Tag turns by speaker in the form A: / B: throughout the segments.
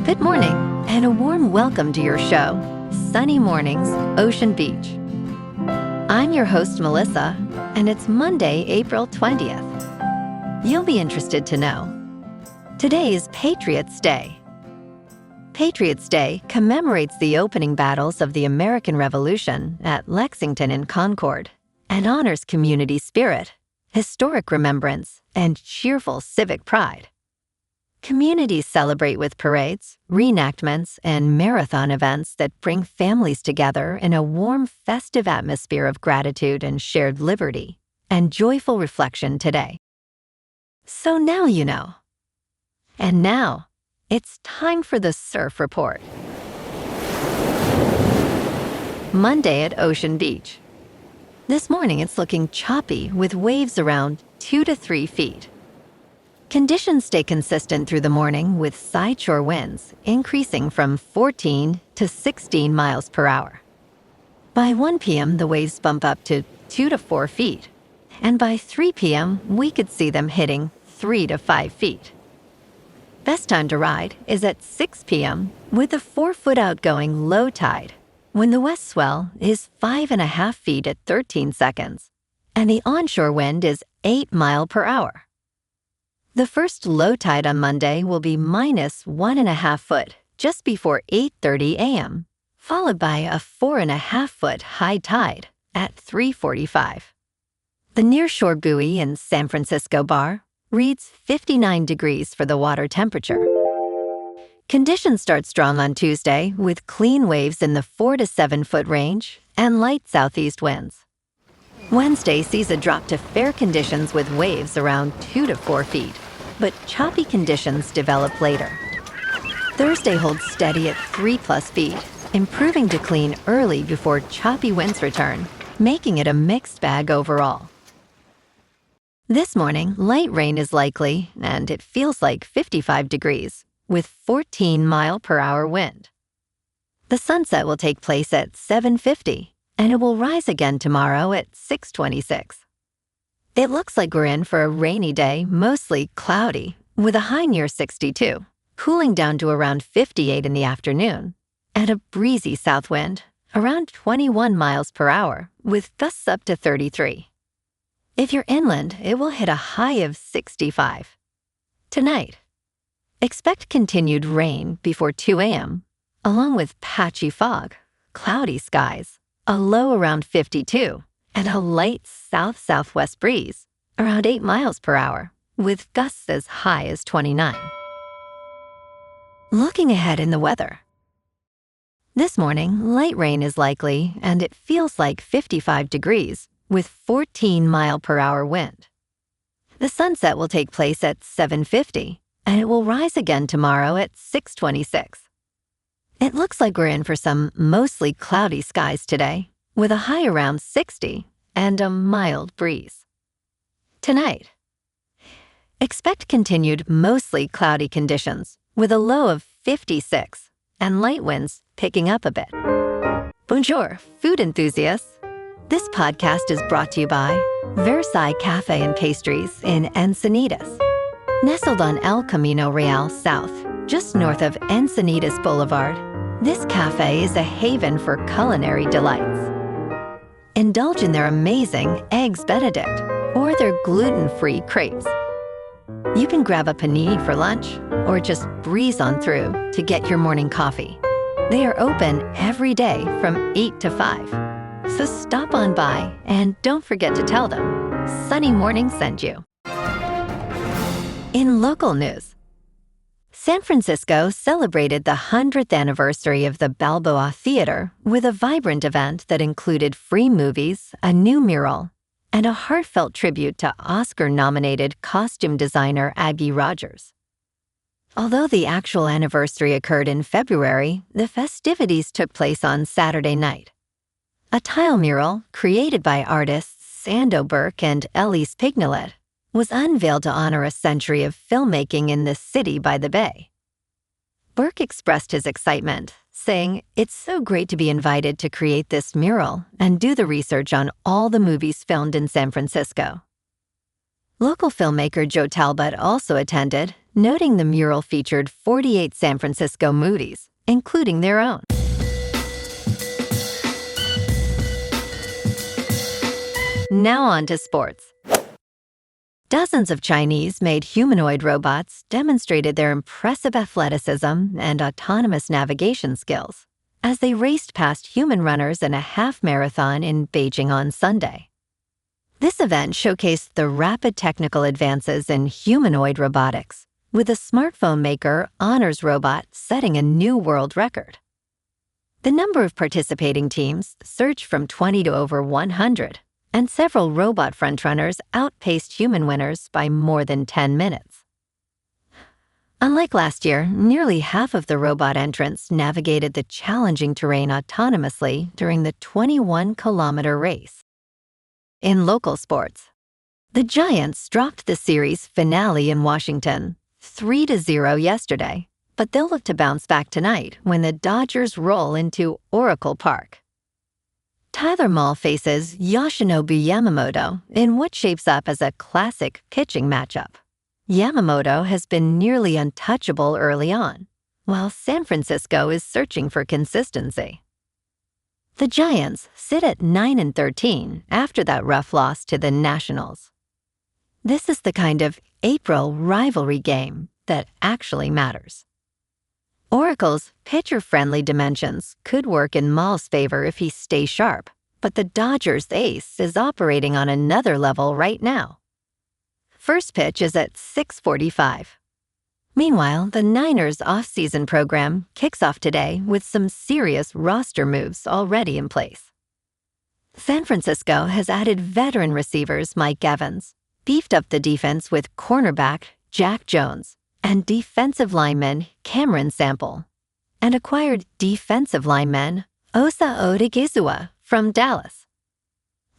A: Good morning, and a warm welcome to your show, Sunny Mornings, Ocean Beach. I'm your host, Melissa, and it's Monday, April 20th. You'll be interested to know. Today is Patriots' Day. Patriots' Day commemorates the opening battles of the American Revolution at Lexington and Concord and honors community spirit, historic remembrance, and cheerful civic pride. Communities celebrate with parades, reenactments, and marathon events that bring families together in a warm, festive atmosphere of gratitude and shared liberty and joyful reflection today. So now you know. And now, it's time for the Surf Report. Monday at Ocean Beach. This morning it's looking choppy with waves around 2 to 3 feet. Conditions stay consistent through the morning with sideshore winds increasing from 14 to 16 miles per hour. By 1 p.m., the waves bump up to 2 to 4 feet, and by 3 p.m., we could see them hitting 3 to 5 feet. Best time to ride is at 6 p.m. with a 4-foot outgoing low tide, when the west swell is 5.5 feet at 13 seconds, and the onshore wind is 8 miles per hour. The first low tide on Monday will be minus 1.5 foot just before 8:30 a.m., followed by a 4.5 foot high tide at 3:45. The nearshore buoy in San Francisco Bar reads 59 degrees for the water temperature. Conditions start strong on Tuesday with clean waves in the 4 to 7 foot range and light southeast winds. Wednesday sees a drop to fair conditions with waves around 2 to 4 feet, but choppy conditions develop later. Thursday holds steady at 3+ feet, improving to clean early before choppy winds return, making it a mixed bag overall. This morning, light rain is likely, and it feels like 55 degrees, with 14 mile per hour wind. The sunset will take place at 7:50, and it will rise again tomorrow at 6:26. It looks like we're in for a rainy day, mostly cloudy, with a high near 62, cooling down to around 58 in the afternoon, and a breezy south wind, around 21 miles per hour, with gusts up to 33. If you're inland, it will hit a high of 65. Tonight, expect continued rain before 2 a.m., along with patchy fog, cloudy skies, a low around 52, and a light south-southwest breeze, around 8 miles per hour, with gusts as high as 29. Looking ahead in the weather. This morning, light rain is likely, and it feels like 55 degrees, with 14 mile per hour wind. The sunset will take place at 7:50, and it will rise again tomorrow at 6:26. It looks like we're in for some mostly cloudy skies today, with a high around 60 and a mild breeze. Tonight, expect continued mostly cloudy conditions, with a low of 56 and light winds picking up a bit. Bonjour, food enthusiasts. This podcast is brought to you by Versailles Cafe and Pastries in Encinitas. Nestled on El Camino Real South, just north of Encinitas Boulevard, this cafe is a haven for culinary delights. Indulge in their amazing Eggs Benedict or their gluten-free crepes. You can grab a panini for lunch or just breeze on through to get your morning coffee. They are open every day from 8 to 5. So stop on by and don't forget to tell them Sunny Morning sent you. In local news, San Francisco celebrated the 100th anniversary of the Balboa Theatre with a vibrant event that included free movies, a new mural, and a heartfelt tribute to Oscar-nominated costume designer Aggie Rodgers. Although the actual anniversary occurred in February, the festivities took place on Saturday night. A tile mural, created by artists Sandow, Birk, and Elyse Pignolet, was unveiled to honor a century of filmmaking in the city by the bay. Birk expressed his excitement, saying, "It's so great to be invited to create this mural and do the research on all the movies filmed in San Francisco." Local filmmaker Joe Talbot also attended, noting the mural featured 48 San Francisco Moody's, including their own. Now on to sports. Dozens of Chinese-made humanoid robots demonstrated their impressive athleticism and autonomous navigation skills as they raced past human runners in a half marathon in Beijing on Sunday. This event showcased the rapid technical advances in humanoid robotics, with a smartphone maker, Honor's Robot, setting a new world record. The number of participating teams surged from 20 to over 100, and several robot frontrunners outpaced human winners by more than 10 minutes. Unlike last year, nearly half of the robot entrants navigated the challenging terrain autonomously during the 21-kilometer race. In local sports, the Giants dropped the series finale in Washington 3-0 yesterday, but they'll look to bounce back tonight when the Dodgers roll into Oracle Park. Tyler Mahle faces Yoshinobu Yamamoto in what shapes up as a classic pitching matchup. Yamamoto has been nearly untouchable early on, while San Francisco is searching for consistency. The Giants sit at 9-13 after that rough loss to the Nationals. This is the kind of April rivalry game that actually matters. Oracle's pitcher-friendly dimensions could work in Mahle's favor if he stays sharp, but the Dodgers' ace is operating on another level right now. First pitch is at 6:45. Meanwhile, the Niners' offseason program kicks off today with some serious roster moves already in place. San Francisco has added veteran receivers Mike Evans, beefed up the defense with cornerback Jack Jones, and defensive lineman Cameron Sample, and acquired defensive lineman Osa Odigizua from Dallas.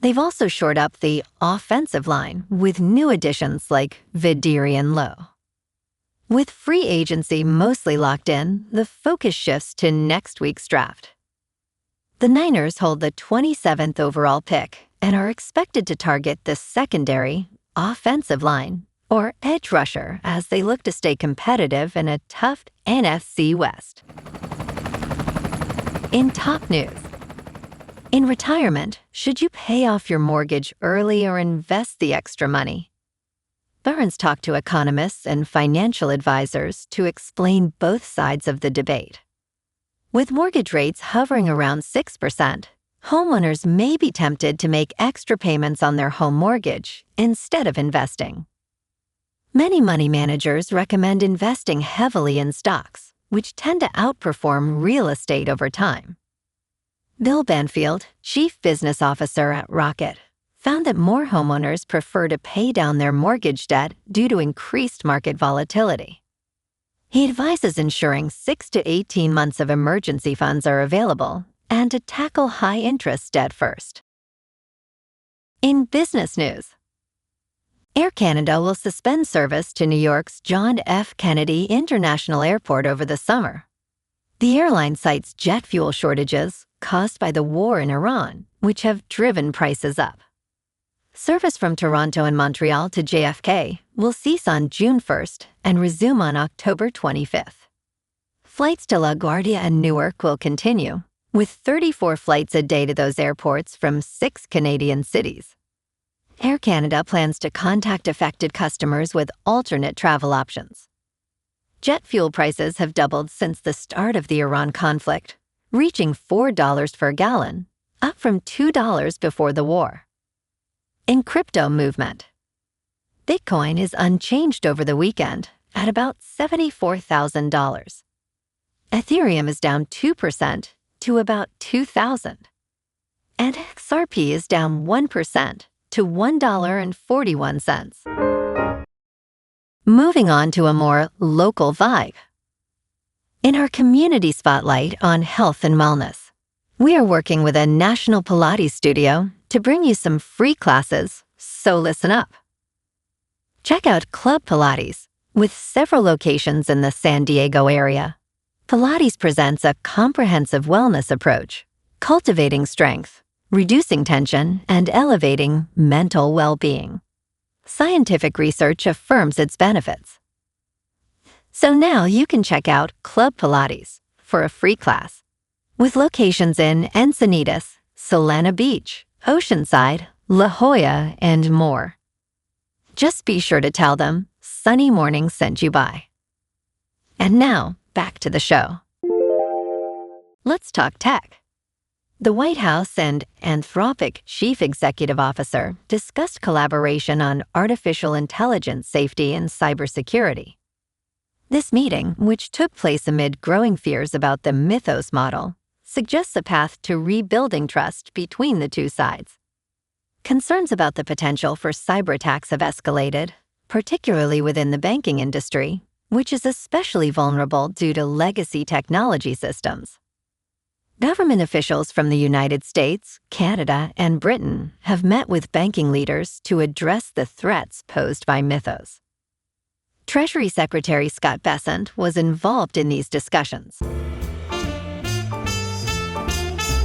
A: They've also shored up the offensive line with new additions like Vidirian Lowe. With free agency mostly locked in, the focus shifts to next week's draft. The Niners hold the 27th overall pick and are expected to target the secondary, offensive line, or edge rusher as they look to stay competitive in a tough NFC West. In top news, in retirement, should you pay off your mortgage early or invest the extra money? Burns talked to economists and financial advisors to explain both sides of the debate. With mortgage rates hovering around 6%, homeowners may be tempted to make extra payments on their home mortgage instead of investing. Many money managers recommend investing heavily in stocks, which tend to outperform real estate over time. Bill Banfield, chief business officer at Rocket, found that more homeowners prefer to pay down their mortgage debt due to increased market volatility. He advises ensuring 6 to 18 months of emergency funds are available and to tackle high-interest debt first. In business news, Air Canada will suspend service to New York's John F. Kennedy International Airport over the summer. The airline cites jet fuel shortages caused by the war in Iran, which have driven prices up. Service from Toronto and Montreal to JFK will cease on June 1st and resume on October 25th. Flights to LaGuardia and Newark will continue, with 34 flights a day to those airports from 6 Canadian cities. Air Canada plans to contact affected customers with alternate travel options. Jet fuel prices have doubled since the start of the Iran conflict, reaching $4 per gallon, up from $2 before the war. In crypto movement, Bitcoin is unchanged over the weekend at about $74,000. Ethereum is down 2% to about $2,000. And XRP is down 1% to $1.41. Moving on to a more local vibe. In our community spotlight on health and wellness, we are working with a national Pilates studio to bring you some free classes, so listen up. Check out Club Pilates, with several locations in the San Diego area. Pilates presents a comprehensive wellness approach, cultivating strength, reducing tension, and elevating mental well-being. Scientific research affirms its benefits. So now you can check out Club Pilates for a free class, with locations in Encinitas, Solana Beach, Oceanside, La Jolla, and more. Just be sure to tell them Sunny Morning sent you by. And now, back to the show. Let's talk tech. The White House and Anthropic Chief Executive Officer discussed collaboration on artificial intelligence safety and cybersecurity. This meeting, which took place amid growing fears about the Mythos model, suggests a path to rebuilding trust between the two sides. Concerns about the potential for cyber attacks have escalated, particularly within the banking industry, which is especially vulnerable due to legacy technology systems. Government officials from the United States, Canada, and Britain have met with banking leaders to address the threats posed by Mythos. Treasury Secretary Scott Bessent was involved in these discussions.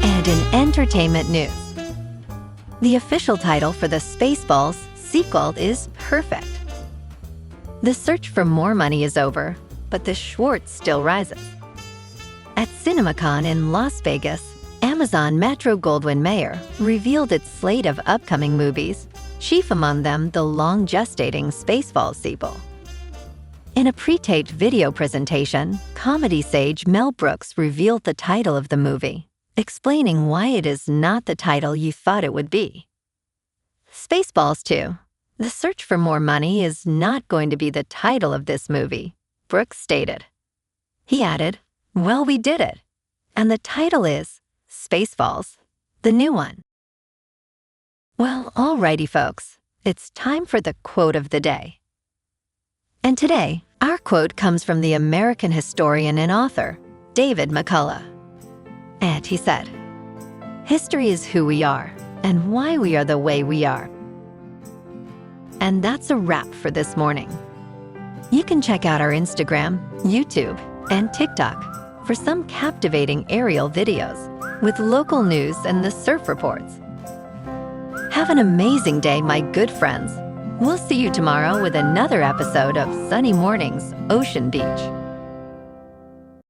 A: And in entertainment news, the official title for the Spaceballs sequel is perfect. The search for more money is over, but the Schwartz still rises. At CinemaCon in Las Vegas, Amazon Metro-Goldwyn-Mayer revealed its slate of upcoming movies, chief among them the long-gestating Spaceballs sequel. In a pre-taped video presentation, comedy sage Mel Brooks revealed the title of the movie, explaining why it is not the title you thought it would be. Spaceballs 2, The Search for More Money is not going to be the title of this movie, Brooks stated. He added, "Well, we did it. And the title is Spaceballs, the new one." Well, alrighty folks, it's time for the quote of the day. And today, our quote comes from the American historian and author, David McCullough. And he said, "History is who we are and why we are the way we are." And that's a wrap for this morning. You can check out our Instagram, YouTube, and TikTok for some captivating aerial videos with local news and the surf reports. Have an amazing day, my good friends. We'll see you tomorrow with another episode of Sunny Mornings, Ocean Beach.